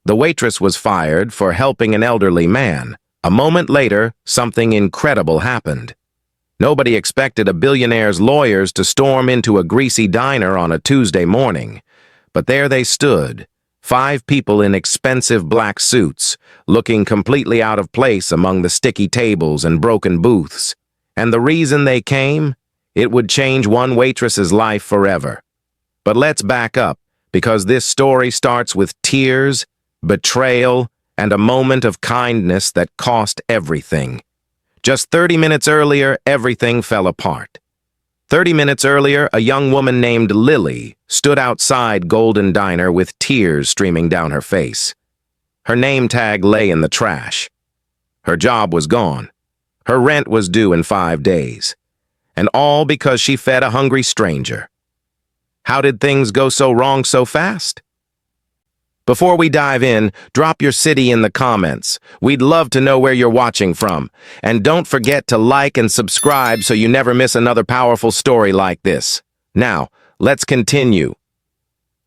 The waitress was fired for helping an elderly man. A moment later, something incredible happened. Nobody expected a billionaire's lawyers to storm into a greasy diner on a Tuesday morning. But there they stood, 5 people in expensive black suits, looking completely out of place among the sticky tables and broken booths. And the reason they came? It would change one waitress's life forever. But let's back up, because this story starts with tears, betrayal, and a moment of kindness that cost everything. Just 30 minutes earlier, everything fell apart. 30 minutes earlier, a young woman named Lily stood outside Golden Diner with tears streaming down her face. Her name tag lay in the trash. Her job was gone. Her rent was due in 5 days. And all because she fed a hungry stranger. How did things go so wrong so fast? Before we dive in, drop your city in the comments. We'd love to know where you're watching from. And don't forget to like and subscribe so you never miss another powerful story like this. Now, let's continue.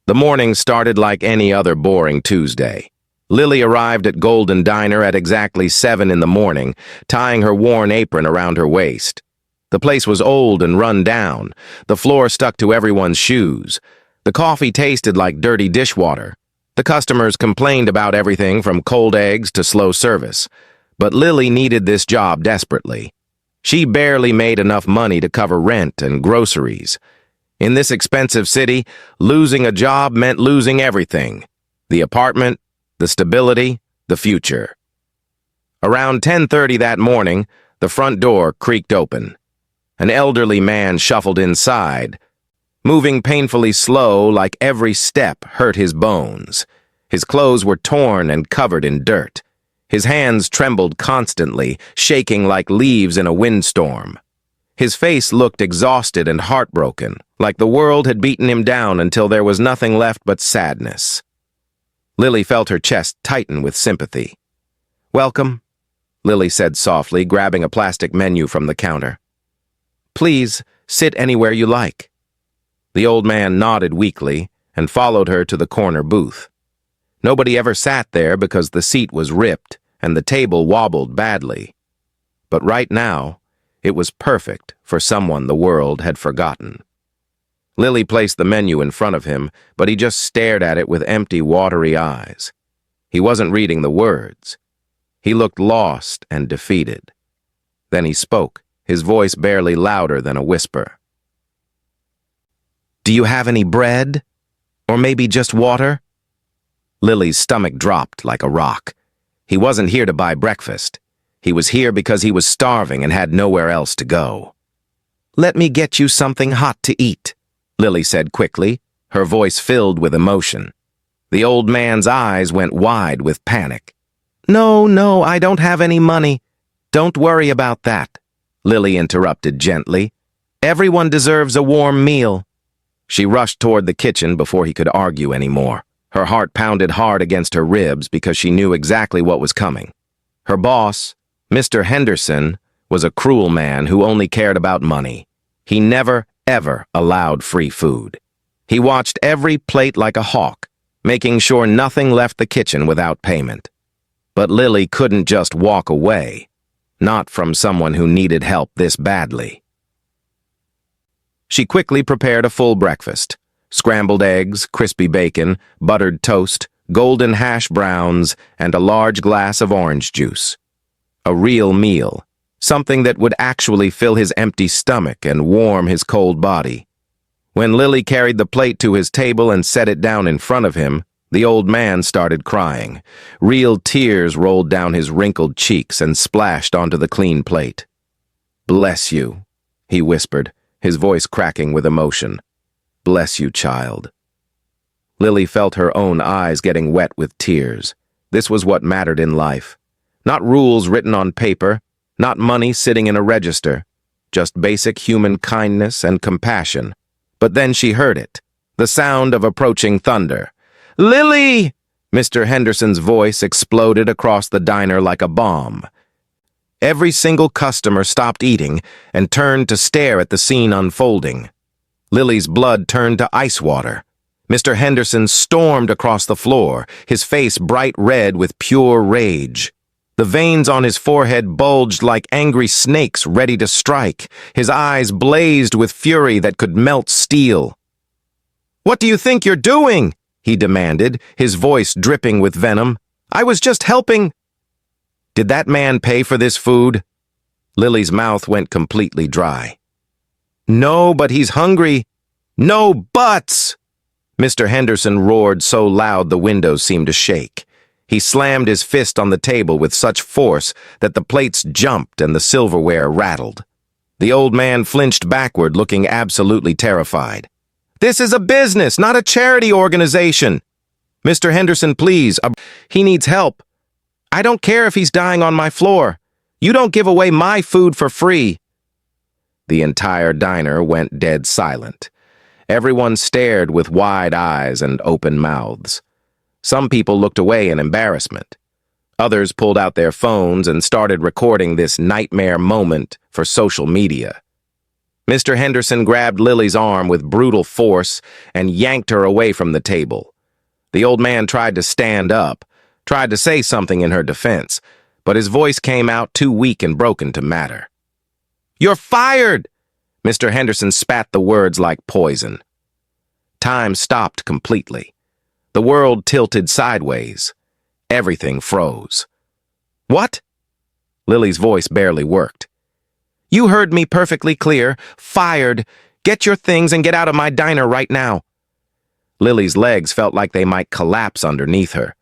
The morning started like any other boring Tuesday. Lily arrived at Golden Diner at exactly 7 in the morning, tying her worn apron around her waist. The place was old and run down. The floor stuck to everyone's shoes. The coffee tasted like dirty dishwater. The customers complained about everything from cold eggs to slow service. But Lily needed this job desperately. She barely made enough money to cover rent and groceries. In this expensive city, losing a job meant losing everything. The apartment, the stability, the future. Around 10:30 that morning, the front door creaked open. An elderly man shuffled inside, moving painfully slow like every step hurt his bones. His clothes were torn and covered in dirt. His hands trembled constantly, shaking like leaves in a windstorm. His face looked exhausted and heartbroken, like the world had beaten him down until there was nothing left but sadness. Lily felt her chest tighten with sympathy. "Welcome," Lily said softly, grabbing a plastic menu from the counter. "Please, sit anywhere you like." The old man nodded weakly and followed her to the corner booth. Nobody ever sat there because the seat was ripped and the table wobbled badly. But right now, it was perfect for someone the world had forgotten. Lily placed the menu in front of him, but he just stared at it with empty, watery eyes. He wasn't reading the words. He looked lost and defeated. Then he spoke, his voice barely louder than a whisper. "Do you have any bread? Or maybe just water?" Lily's stomach dropped like a rock. He wasn't here to buy breakfast. He was here because he was starving and had nowhere else to go. "Let me get you something hot to eat," Lily said quickly, her voice filled with emotion. The old man's eyes went wide with panic. No, I don't have any money." "Don't worry about that," Lily interrupted gently. "Everyone deserves a warm meal." She rushed toward the kitchen before he could argue anymore. Her heart pounded hard against her ribs because she knew exactly what was coming. Her boss, Mr. Henderson, was a cruel man who only cared about money. He never, ever allowed free food. He watched every plate like a hawk, making sure nothing left the kitchen without payment. But Lily couldn't just walk away, not from someone who needed help this badly. She quickly prepared a full breakfast: scrambled eggs, crispy bacon, buttered toast, golden hash browns, and a large glass of orange juice. A real meal, something that would actually fill his empty stomach and warm his cold body. When Lily carried the plate to his table and set it down in front of him, the old man started crying. Real tears rolled down his wrinkled cheeks and splashed onto the clean plate. "Bless you," he whispered, his voice cracking with emotion. "Bless you, child." Lily felt her own eyes getting wet with tears. This was what mattered in life. Not rules written on paper, not money sitting in a register, just basic human kindness and compassion. But then she heard it, the sound of approaching thunder. "Lily!" Mr. Henderson's voice exploded across the diner like a bomb. Every single customer stopped eating and turned to stare at the scene unfolding. Lily's blood turned to ice water. Mr. Henderson stormed across the floor, his face bright red with pure rage. The veins on his forehead bulged like angry snakes ready to strike. His eyes blazed with fury that could melt steel. "What do you think you're doing?" he demanded, his voice dripping with venom. "I was just helping." "Did that man pay for this food?" Lily's mouth went completely dry. "No, but he's hungry." "No buts!" Mr. Henderson roared so loud the windows seemed to shake. He slammed his fist on the table with such force that the plates jumped and the silverware rattled. The old man flinched backward, looking absolutely terrified. "This is a business, not a charity organization. Mr. Henderson, please, he needs help. I don't care if he's dying on my floor. You don't give away my food for free." The entire diner went dead silent. Everyone stared with wide eyes and open mouths. Some people looked away in embarrassment. Others pulled out their phones and started recording this nightmare moment for social media. Mr. Henderson grabbed Lily's arm with brutal force and yanked her away from the table. The old man tried to stand up, tried to say something in her defense, but his voice came out too weak and broken to matter. "You're fired!" Mr. Henderson spat the words like poison. Time stopped completely. The world tilted sideways. Everything froze. "What?" Lily's voice barely worked. "You heard me perfectly clear. Fired. Get your things and get out of my diner right now." Lily's legs felt like they might collapse underneath her.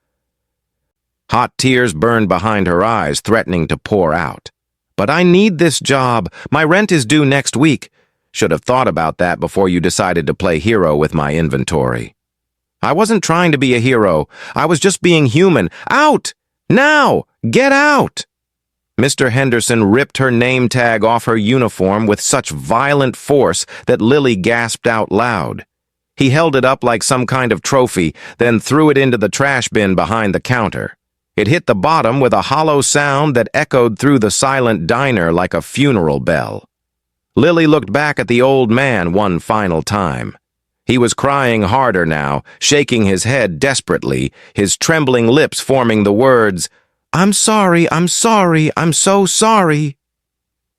Hot tears burned behind her eyes, threatening to pour out. "But I need this job. My rent is due next week. Should have thought about that before you decided to play hero with my inventory." "I wasn't trying to be a hero. I was just being human. Out! Now! Get out!" Mr. Henderson ripped her name tag off her uniform with such violent force that Lily gasped out loud. He held it up like some kind of trophy, then threw it into the trash bin behind the counter. It hit the bottom with a hollow sound that echoed through the silent diner like a funeral bell. Lily looked back at the old man one final time. He was crying harder now, shaking his head desperately, his trembling lips forming the words, I'm sorry, I'm so sorry."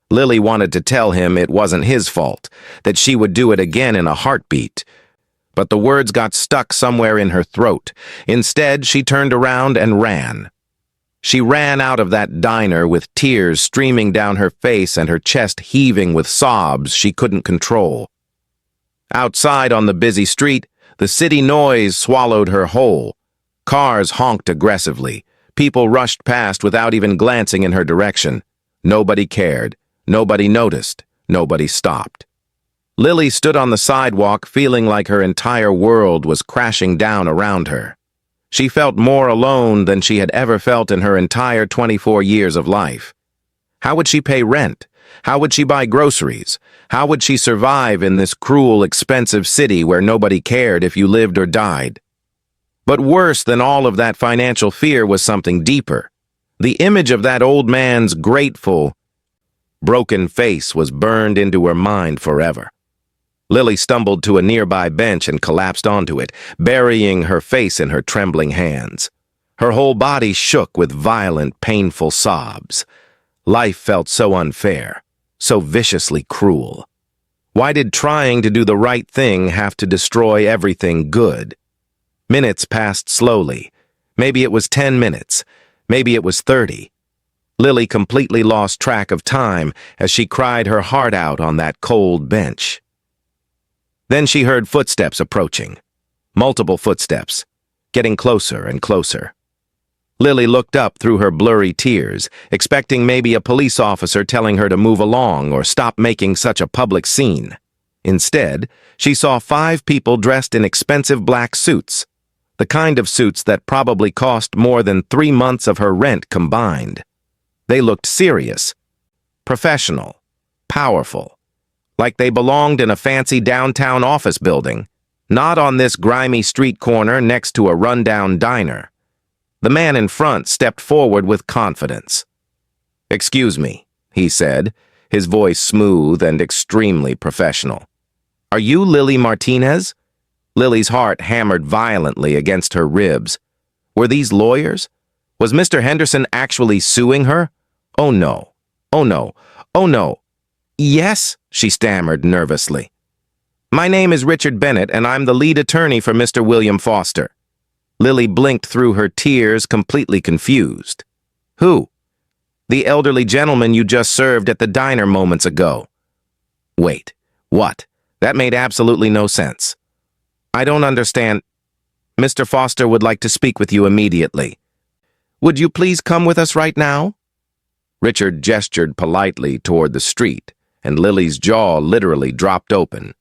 Lily wanted to tell him it wasn't his fault, that she would do it again in a heartbeat. But the words got stuck somewhere in her throat. Instead, she turned around and ran. She ran out of that diner with tears streaming down her face and her chest heaving with sobs she couldn't control. Outside on the busy street, the city noise swallowed her whole. Cars honked aggressively. People rushed past without even glancing in her direction. Nobody cared. Nobody noticed. Nobody stopped. Lily stood on the sidewalk feeling like her entire world was crashing down around her. She felt more alone than she had ever felt in her entire 24 years of life. How would she pay rent? How would she buy groceries? How would she survive in this cruel, expensive city where nobody cared if you lived or died? But worse than all of that financial fear was something deeper. The image of that old man's grateful, broken face was burned into her mind forever. Lily stumbled to a nearby bench and collapsed onto it, burying her face in her trembling hands. Her whole body shook with violent, painful sobs. Life felt so unfair, so viciously cruel. Why did trying to do the right thing have to destroy everything good? Minutes passed slowly. Maybe it was 10 minutes. Maybe it was 30. Lily completely lost track of time as she cried her heart out on that cold bench. Then she heard footsteps approaching. Multiple footsteps, getting closer and closer. Lily looked up through her blurry tears, expecting maybe a police officer telling her to move along or stop making such a public scene. Instead, she saw 5 people dressed in expensive black suits, the kind of suits that probably cost more than 3 months of her rent combined. They looked serious, professional, powerful, like they belonged in a fancy downtown office building, not on this grimy street corner next to a rundown diner. The man in front stepped forward with confidence. "Excuse me," he said, his voice smooth and extremely professional. "Are you Lily Martinez?" Lily's heart hammered violently against her ribs. Were these lawyers? Was Mr. Henderson actually suing her? Oh no. Oh no. Oh no. Yes, she stammered nervously. My name is Richard Bennett, and I'm the lead attorney for Mr. William Foster. Lily blinked through her tears, completely confused. Who? The elderly gentleman you just served at the diner moments ago. Wait, what? That made absolutely no sense. I don't understand. Mr. Foster would like to speak with you immediately. Would you please come with us right now? Richard gestured politely toward the street, and Lily's jaw literally dropped open.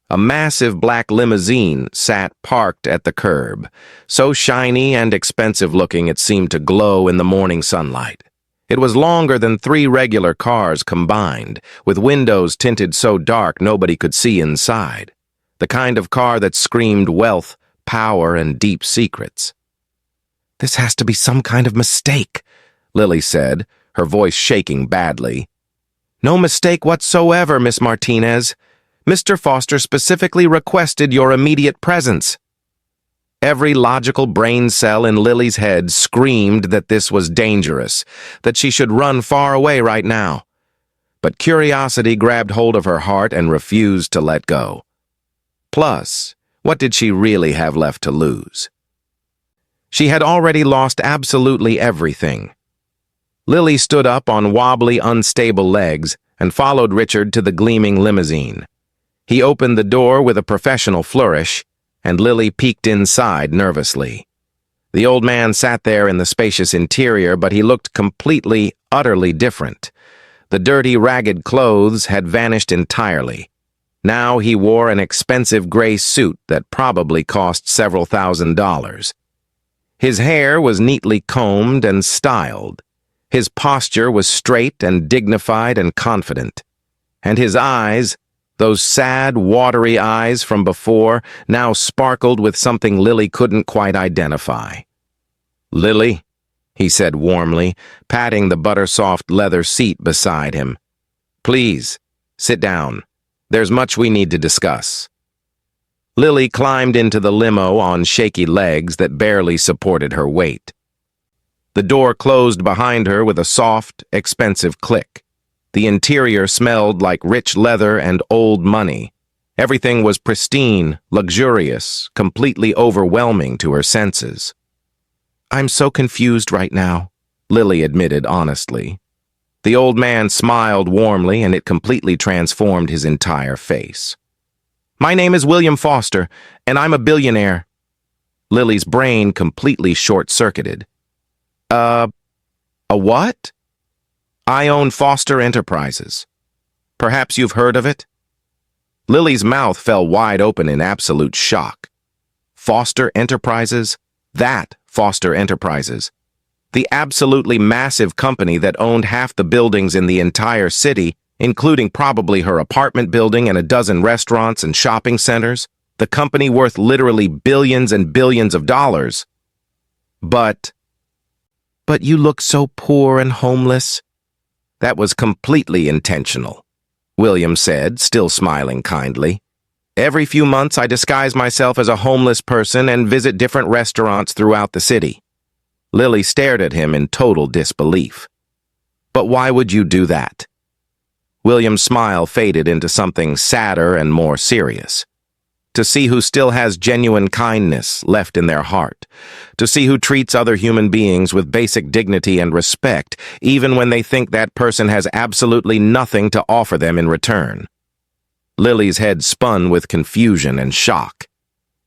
A massive black limousine sat parked at the curb, so shiny and expensive-looking it seemed to glow in the morning sunlight. It was longer than 3 regular cars combined, with windows tinted so dark nobody could see inside. The kind of car that screamed wealth, power, and deep secrets. This has to be some kind of mistake, Lily said, her voice shaking badly. No mistake whatsoever, Miss Martinez. Mr. Foster specifically requested your immediate presence. Every logical brain cell in Lily's head screamed that this was dangerous, that she should run far away right now. But curiosity grabbed hold of her heart and refused to let go. Plus, what did she really have left to lose? She had already lost absolutely everything. Lily stood up on wobbly, unstable legs and followed Richard to the gleaming limousine. He opened the door with a professional flourish, and Lily peeked inside nervously. The old man sat there in the spacious interior, but he looked completely, utterly different. The dirty, ragged clothes had vanished entirely. Now he wore an expensive gray suit that probably cost several $1,000s. His hair was neatly combed and styled. His posture was straight and dignified and confident. And his eyes, those sad, watery eyes from before, now sparkled with something Lily couldn't quite identify. Lily, he said warmly, patting the butter-soft leather seat beside him. Please, sit down. There's much we need to discuss. Lily climbed into the limo on shaky legs that barely supported her weight. The door closed behind her with a soft, expensive click. The interior smelled like rich leather and old money. Everything was pristine, luxurious, completely overwhelming to her senses. I'm so confused right now, Lily admitted honestly. The old man smiled warmly, and it completely transformed his entire face. My name is William Foster, and I'm a billionaire. Lily's brain completely short-circuited. A what? I own Foster Enterprises. Perhaps you've heard of it? Lily's mouth fell wide open in absolute shock. Foster Enterprises? That Foster Enterprises. The absolutely massive company that owned half the buildings in the entire city, including probably her apartment building and a dozen restaurants and shopping centers. The company worth literally billions and billions of dollars. But you look so poor and homeless. That was completely intentional, William said, still smiling kindly. Every few months I disguise myself as a homeless person and visit different restaurants throughout the city. Lily stared at him in total disbelief. But why would you do that? William's smile faded into something sadder and more serious. To see who still has genuine kindness left in their heart, to see who treats other human beings with basic dignity and respect, even when they think that person has absolutely nothing to offer them in return. Lily's head spun with confusion and shock.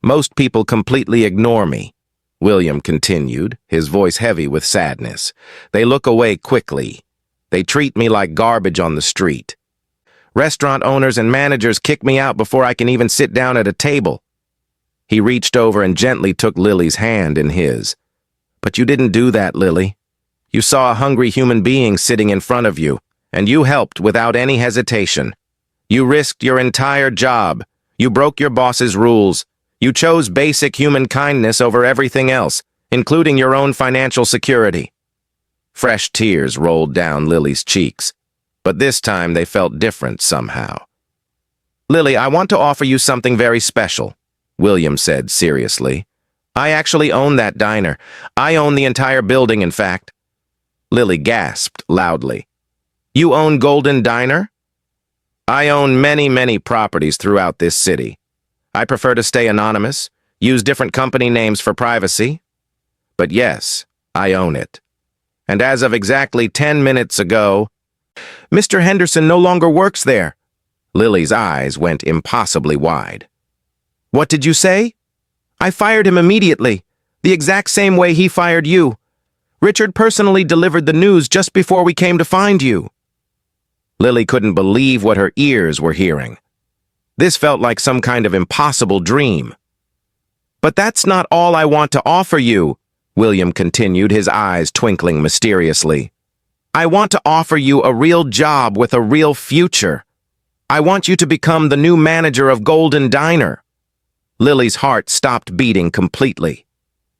Most people completely ignore me, William continued, his voice heavy with sadness. They look away quickly. They treat me like garbage on the street. Restaurant owners and managers kick me out before I can even sit down at a table. He reached over and gently took Lily's hand in his. But you didn't do that, Lily. You saw a hungry human being sitting in front of you, and you helped without any hesitation. You risked your entire job. You broke your boss's rules. You chose basic human kindness over everything else, including your own financial security. Fresh tears rolled down Lily's cheeks. But this time they felt different somehow. Lily, I want to offer you something very special, William said seriously. I actually own that diner. I own the entire building, in fact. Lily gasped loudly. You own Golden Diner? I own many, many properties throughout this city. I prefer to stay anonymous, use different company names for privacy. But yes, I own it. And as of exactly 10 minutes ago, Mr. Henderson no longer works there. Lily's eyes went impossibly wide. What did you say? I fired him immediately, the exact same way he fired you. Richard personally delivered the news just before we came to find you. Lily couldn't believe what her ears were hearing. This felt like some kind of impossible dream. But that's not all I want to offer you, William continued, his eyes twinkling mysteriously. I want to offer you a real job with a real future. I want you to become the new manager of Golden Diner. Lily's heart stopped beating completely.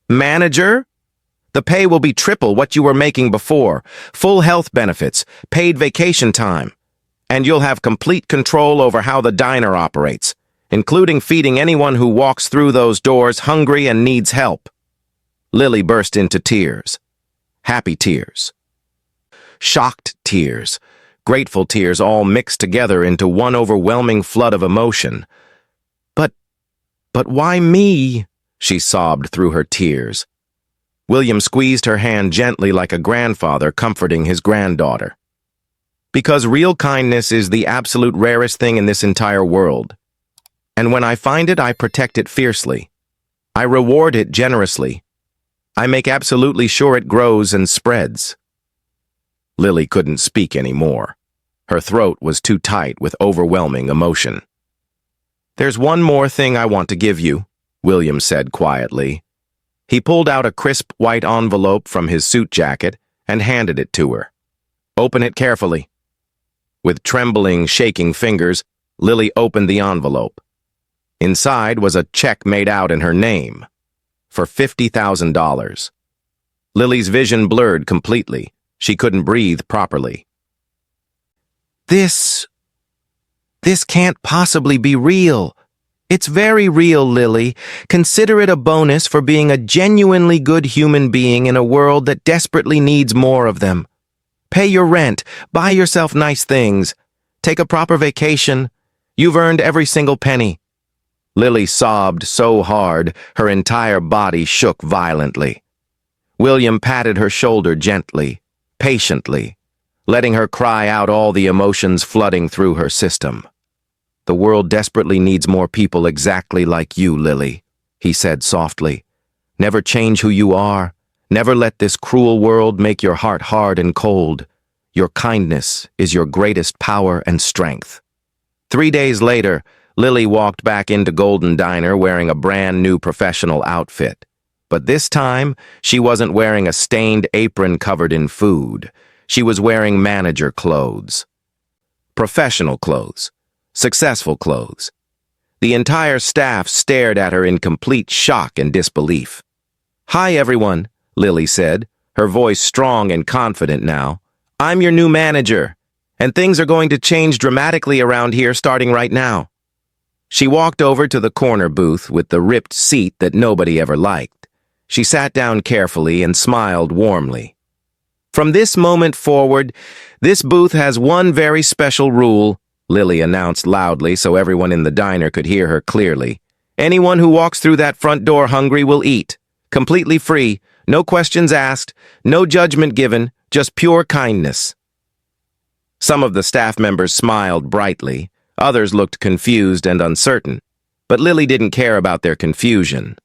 Manager? The pay will be triple what you were making before, full health benefits, paid vacation time, and you'll have complete control over how the diner operates, including feeding anyone who walks through those doors hungry and needs help. Lily burst into tears. Happy tears. Shocked tears. Grateful tears all mixed together into one overwhelming flood of emotion. But why me? She sobbed through her tears. William squeezed her hand gently like a grandfather comforting his granddaughter. Because real kindness is the absolute rarest thing in this entire world. And when I find it, I protect it fiercely. I reward it generously. I make absolutely sure it grows and spreads. Lily couldn't speak anymore. Her throat was too tight with overwhelming emotion. There's one more thing I want to give you, William said quietly. He pulled out a crisp white envelope from his suit jacket and handed it to her. Open it carefully. With trembling, shaking fingers, Lily opened the envelope. Inside was a check made out in her name, for $50,000. Lily's vision blurred completely. She couldn't breathe properly. This can't possibly be real. It's very real, Lily. Consider it a bonus for being a genuinely good human being in a world that desperately needs more of them. Pay your rent, buy yourself nice things, take a proper vacation. You've earned every single penny. Lily sobbed so hard, her entire body shook violently. William patted her shoulder gently, patiently, letting her cry out all the emotions flooding through her system. The world desperately needs more people exactly like you, Lily, he said softly. Never change who you are. Never let this cruel world make your heart hard and cold. Your kindness is your greatest power and strength. 3 days later, Lily walked back into Golden Diner wearing a brand new professional outfit. But this time, she wasn't wearing a stained apron covered in food. She was wearing manager clothes. Professional clothes. Successful clothes. The entire staff stared at her in complete shock and disbelief. Hi, everyone, Lily said, her voice strong and confident now. I'm your new manager, and things are going to change dramatically around here starting right now. She walked over to the corner booth with the ripped seat that nobody ever liked. She sat down carefully and smiled warmly. From this moment forward, this booth has one very special rule, Lily announced loudly so everyone in the diner could hear her clearly. Anyone who walks through that front door hungry will eat. Completely free, no questions asked, no judgment given, just pure kindness. Some of the staff members smiled brightly, others looked confused and uncertain, but Lily didn't care about their confusion.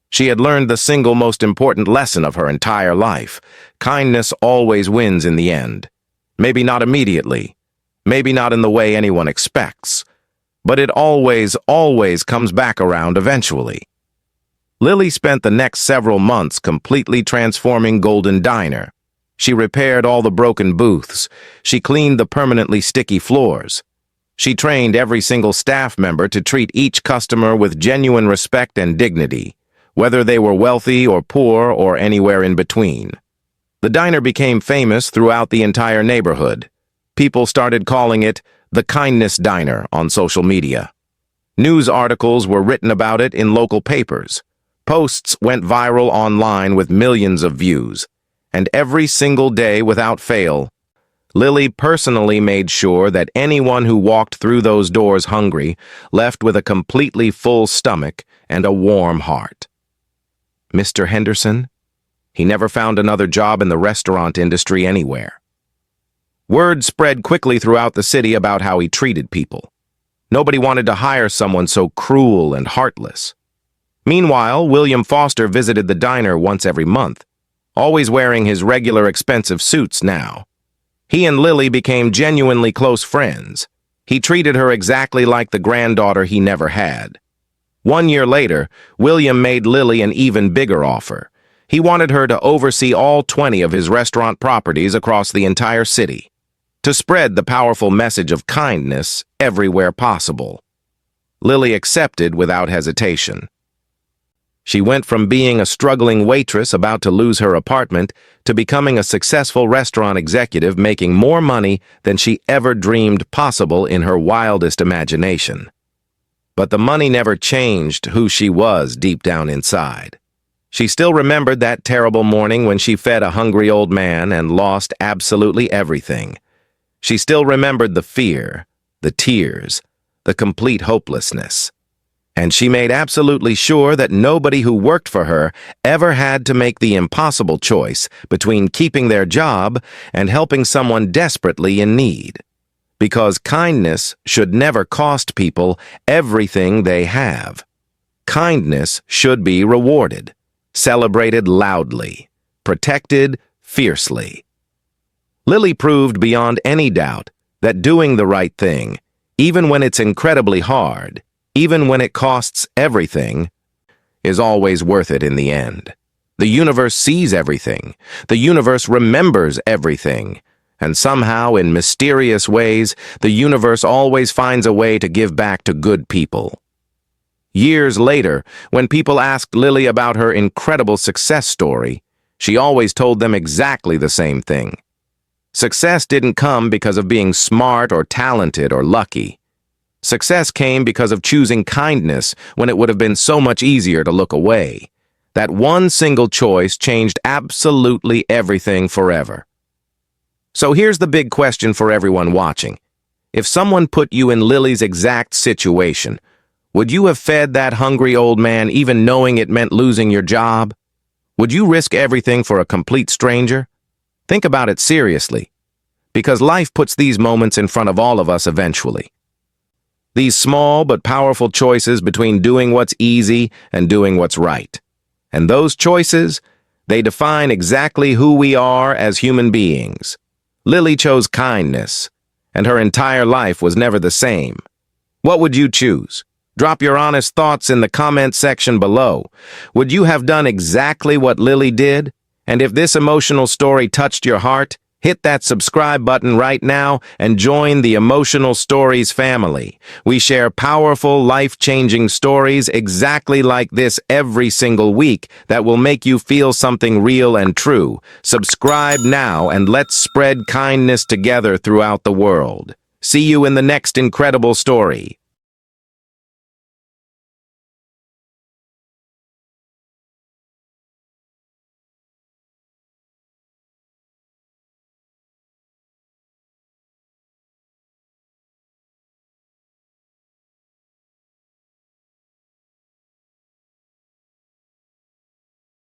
She had learned the single most important lesson of her entire life. Kindness always wins in the end. Maybe not immediately, maybe not in the way anyone expects, but it always comes back around eventually. Lily spent the next several months completely transforming Golden Diner. She repaired all the broken booths. She cleaned the permanently sticky floors. She trained every single staff member to treat each customer with genuine respect and dignity, whether they were wealthy or poor or anywhere in between. The diner became famous throughout the entire neighborhood. People started calling it the Kindness Diner on social media. News articles were written about it in local papers. Posts went viral online with millions of views. And every single day, without fail, Lily personally made sure that anyone who walked through those doors hungry left with a completely full stomach and a warm heart. Mr. Henderson, he never found another job in the restaurant industry anywhere. Word spread quickly throughout the city about how he treated people. Nobody wanted to hire someone so cruel and heartless. Meanwhile, William Foster visited the diner once every month, always wearing his regular expensive suits now. He and Lily became genuinely close friends. He treated her exactly like the granddaughter he never had. 1 year later, William made Lily an even bigger offer. He wanted her to oversee all 20 of his restaurant properties across the entire city, to spread the powerful message of kindness everywhere possible. Lily accepted without hesitation. She went from being a struggling waitress about to lose her apartment to becoming a successful restaurant executive making more money than she ever dreamed possible in her wildest imagination. But the money never changed who she was deep down inside. She still remembered that terrible morning when she fed a hungry old man and lost absolutely everything. She still remembered the fear, the tears, the complete hopelessness. And she made absolutely sure that nobody who worked for her ever had to make the impossible choice between keeping their job and helping someone desperately in need. Because kindness should never cost people everything they have. Kindness should be rewarded, celebrated loudly, protected fiercely. Lily proved beyond any doubt that doing the right thing, even when it's incredibly hard, even when it costs everything, is always worth it in the end. The universe sees everything. The universe remembers everything. And somehow, in mysterious ways, the universe always finds a way to give back to good people. Years later, when people asked Lily about her incredible success story, she always told them exactly the same thing. Success didn't come because of being smart or talented or lucky. Success came because of choosing kindness when it would have been so much easier to look away. That one single choice changed absolutely everything forever. So here's the big question for everyone watching. If someone put you in Lily's exact situation, would you have fed that hungry old man even knowing it meant losing your job? Would you risk everything for a complete stranger? Think about it seriously, because life puts these moments in front of all of us eventually. These small but powerful choices between doing what's easy and doing what's right. And those choices, they define exactly who we are as human beings. Lily chose kindness, and her entire life was never the same. What would you choose? Drop your honest thoughts in the comment section below. Would you have done exactly what Lily did? And if this emotional story touched your heart, hit that subscribe button right now and join the Emotional Stories family. We share powerful, life-changing stories exactly like this every single week that will make you feel something real and true. Subscribe now and let's spread kindness together throughout the world. See you in the next incredible story.